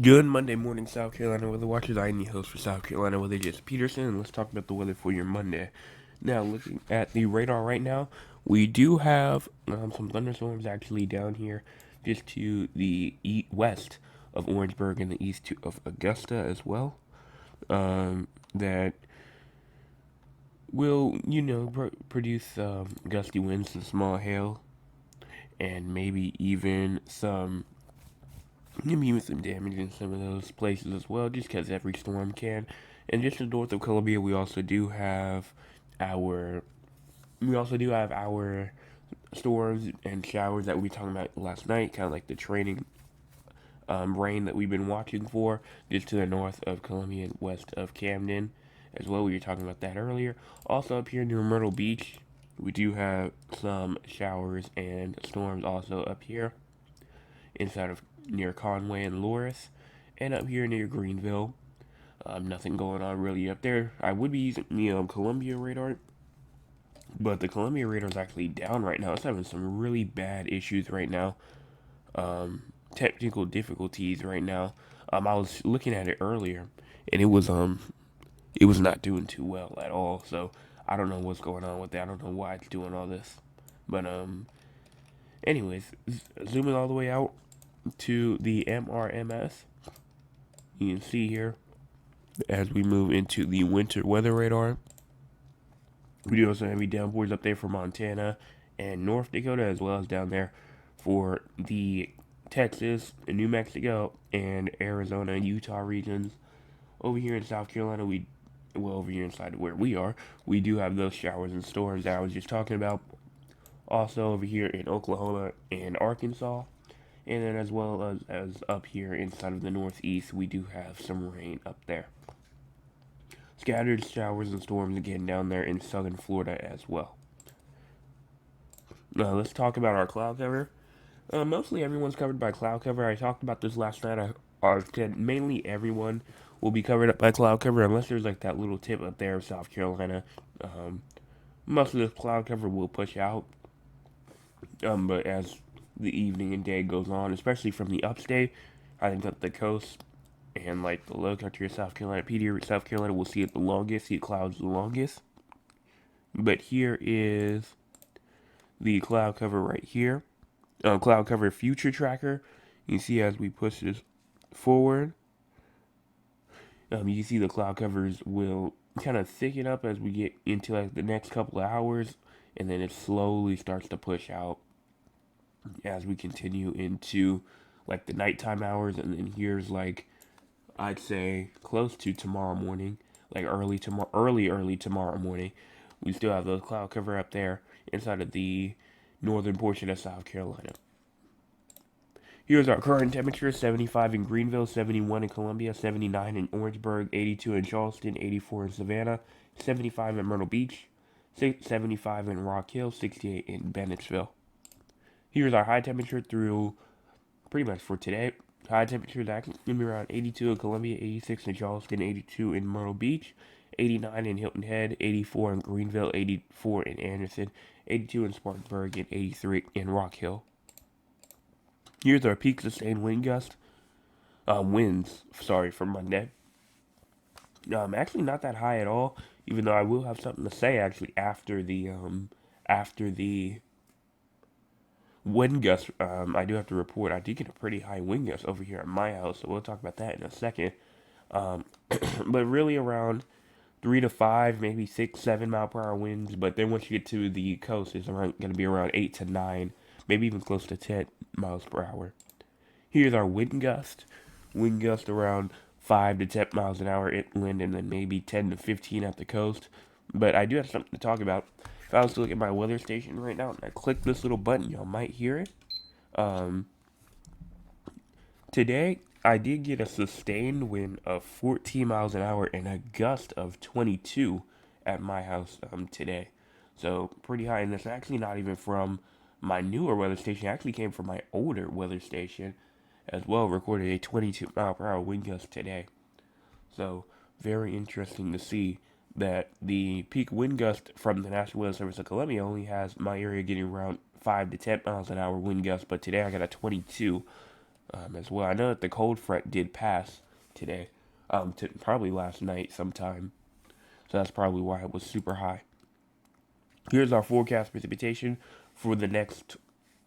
Good Monday morning, South Carolina weather watchers. I am your host for South Carolina Weather, Jess Peterson, and let's talk about the weather for your Monday. Now, looking at the radar right now, we do have some thunderstorms actually down here, just to the west of Orangeburg and the east of Augusta as well. That will, produce gusty winds and small hail, and maybe even some damage in some of those places as well, just because every storm can. And just to the north of Columbia, our we also do have our storms and showers that we talked about last night, kind of like the training rain that we've been watching for, just to the north of Columbia and west of Camden as well. We were talking about that earlier. Also up here near Myrtle Beach, we do have some showers and storms also up here inside of near Conway and Loris, and up here near Greenville. Nothing going on really up there. I would be using the Columbia radar, but the Columbia radar is actually down right now. It's having some really bad issues right now. Technical difficulties right now. I was looking at it earlier, and it was not doing too well at all. So I don't know what's going on with that. I don't know why it's doing all this. But anyways, zooming all the way out to the MRMS, you can see here as we move into the winter weather radar. We do also have heavy downpours up there for Montana and North Dakota, as well as down there for the Texas, New Mexico, and Arizona and Utah regions. Over here in South Carolina, over here inside where we are, we do have those showers and storms that I was just talking about. Also over here in Oklahoma and Arkansas, and then as well as up here inside of the Northeast, we do have some rain up there. Scattered showers and storms again down there in southern Florida as well. Now let's talk about our cloud cover. Mostly everyone's covered by cloud cover. I talked about this last night. I said mainly everyone will be covered up by cloud cover unless there's like that little tip up there of South Carolina. Most of this cloud cover will push out. But as the evening and day goes on, especially from the upstate, I think that the coast and like the low country of South Carolina, PD South Carolina will see it the longest, see clouds the longest. But here is the cloud cover right here. Cloud cover future tracker. You can see as we push this forward, you can see the cloud covers will kind of thicken up as we get into like the next couple of hours, and then it slowly starts to push out as we continue into like the nighttime hours, and then here's like I'd say close to tomorrow morning, like early tomorrow morning. We still have the cloud cover up there inside of the northern portion of South Carolina. Here's our current temperature: 75 in Greenville, 71 in Columbia, 79 in Orangeburg, 82 in Charleston, 84 in Savannah, 75 in Myrtle Beach, 75 in Rock Hill, 68 in Bennettsville. Here's our high temperature through pretty much for today. High temperature is actually going to be around 82 in Columbia, 86 in Charleston, 82 in Myrtle Beach, 89 in Hilton Head, 84 in Greenville, 84 in Anderson, 82 in Spartanburg, and 83 in Rock Hill. Here's our peak sustained winds, for Monday. Actually not that high at all, even though I will have something to say actually after the wind gust. I do have to report I did get a pretty high wind gust over here at my house, so we'll talk about that in a second. But really around 3 to 5, maybe 6, 7 mile per hour winds. But then once you get to the coast, it's going to be around 8 to 9, maybe even close to 10 miles per hour. Here's our wind gust. Wind gust around 5 to 10 miles an hour inland, and then maybe 10 to 15 at the coast. But I do have something to talk about. If I was to look at my weather station right now and I click this little button, y'all might hear it. Um, Today, I did get a sustained wind of 14 miles an hour and a gust of 22 at my house today. So, pretty high. And that's actually not even from my newer weather station. It actually came from my older weather station as well. Recorded a 22 mile per hour wind gust today. So, very interesting to see that the peak wind gust from the National Weather Service of Columbia only has my area getting around 5 to 10 miles an hour wind gust. But today I got a 22 as well. I know that the cold front did pass today, probably last night sometime. So that's probably why it was super high. Here's our forecast precipitation for the next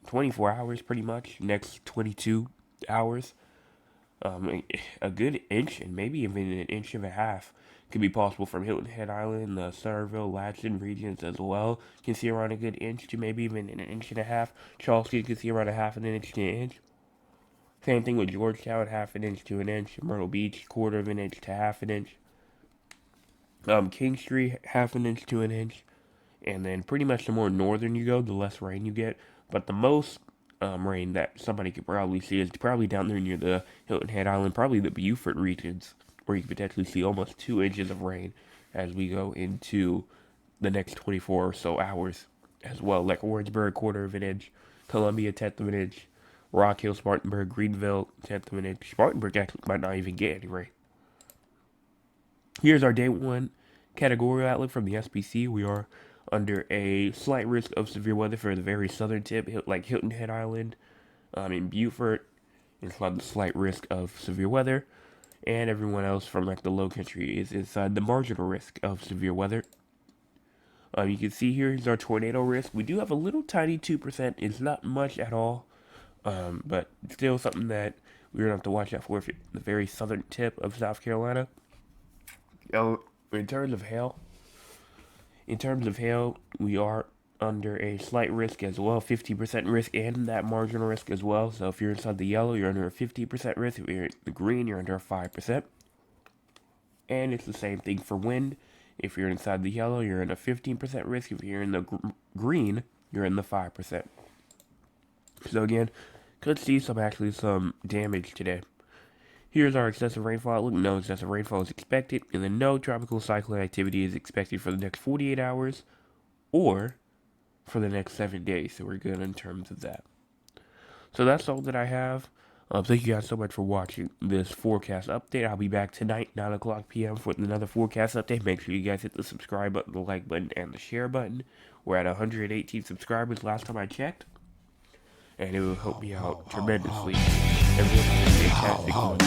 24 hours, pretty much. Next 22 hours. A good inch and maybe even an inch and a half could be possible from Hilton Head Island, the Centerville, Latson regions as well. You can see around a good inch to maybe even an inch and a half. Charleston can see around a half an inch to an inch. Same thing with Georgetown, half an inch to an inch. Myrtle Beach, quarter of an inch to half an inch. Kingstree, half an inch to an inch. And then pretty much the more northern you go, the less rain you get. But the most rain that somebody could probably see is probably down there near the Hilton Head Island, probably the Beaufort regions, where you could potentially see almost 2 inches of rain as we go into the next 24 or so hours as well. Like Orangeburg, quarter of an inch. Columbia, tenth of an inch. Rock Hill, Spartanburg, Greenville, tenth of an inch. Spartanburg actually might not even get any rain. Here's our day one categorical outlook from the SPC. We are under a slight risk of severe weather for the very southern tip, like Hilton Head Island, in Beaufort. It's like the slight risk of severe weather, and everyone else from like the low country is inside the marginal risk of severe weather. You can see here is our tornado risk. We do have a little tiny 2%. It's not much at all, but still something that we're gonna have to watch out for if the very southern tip of South Carolina. In terms of hail, we are under a slight risk as well, 50% risk and that marginal risk as well. So if you're inside the yellow, you're under a 50% risk. If you're in the green, you're under a 5%. And it's the same thing for wind. If you're inside the yellow, you're in a 15% risk. If you're in the green, you're in the 5%. So again, could see some damage today. Here's our excessive rainfall outlook. No excessive rainfall is expected, and then no tropical cyclone activity is expected for the next 48 hours or for the next 7 days. So we're good in terms of that. So that's all that I have. Thank you guys so much for watching this forecast update. I'll be back tonight, 9 o'clock p.m. for another forecast update. Make sure you guys hit the subscribe button, the like button, and the share button. We're at 118 subscribers last time I checked, and it will help me out tremendously. Everyone have a fantastic one.